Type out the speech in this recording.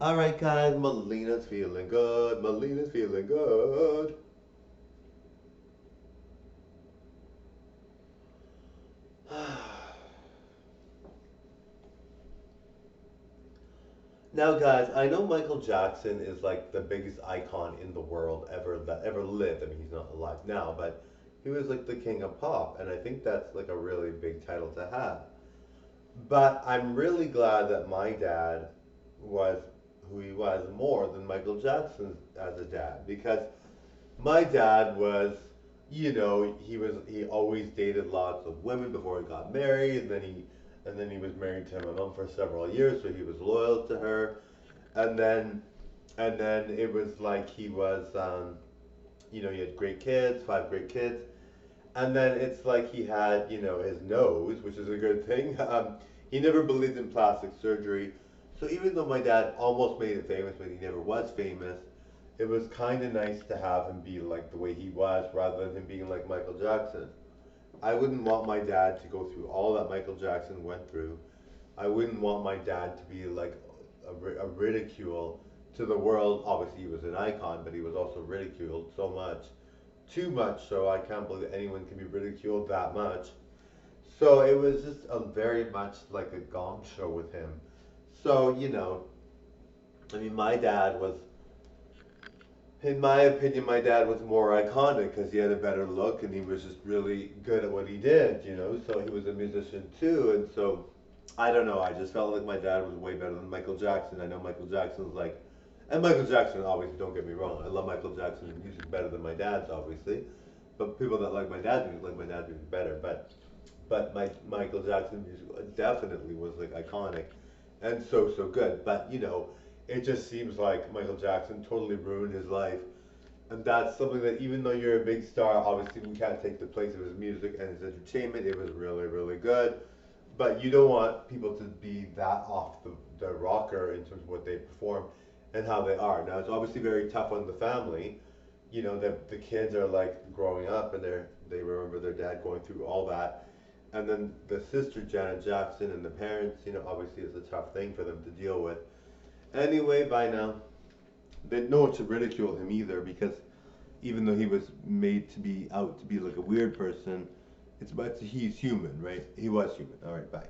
Alright guys, Milena's feeling good. Milena's feeling good. Now guys, I know Michael Jackson is like the biggest icon in the world ever that ever lived. I mean, he's not alive now, but he was like the king of pop, and I think that's like a really big title to have. But I'm really glad that my dad was who he was more than Michael Jackson as a dad, because my dad was, he always dated lots of women before he got married, and then he was married to my mom for several years, so he was loyal to her, and then it was like he was, he had great kids, five great kids, and then it's like he had, his nose, which is a good thing. He never believed in plastic surgery. So even though my dad almost made it famous, but he never was famous, it was kind of nice to have him be like the way he was rather than him being like Michael Jackson. I wouldn't want my dad to go through all that Michael Jackson went through. I wouldn't want my dad to be like a ridicule to the world. Obviously, he was an icon, but he was also ridiculed so much. Too much so I can't believe anyone can be ridiculed that much. So it was just a very much like a gong show with him. So, I mean, in my opinion, my dad was more iconic because he had a better look and he was just really good at what he did. So he was a musician too. And so, I don't know, I just felt like my dad was way better than Michael Jackson. I know Michael Jackson's like, and Michael Jackson, obviously, don't get me wrong, I love Michael Jackson's music better than my dad's, obviously. But people that like my dad's music like my dad's music better. But my Michael Jackson music definitely was like iconic and so good. But it just seems like Michael Jackson totally ruined his life, and that's something that even though you're a big star, obviously we can't take the place of his music and his entertainment. It was really good, but you don't want people to be that off the rocker in terms of what they perform and how they are. Now it's obviously very tough on the family. The kids are like growing up and they remember their dad going through all that, and then the sister Janet Jackson and the parents, obviously it's a tough thing for them to deal with. Anyway, by now, they no one should ridicule him either because even though he was made to be out to be like a weird person, it's but he's human, right? He was human. All right, bye.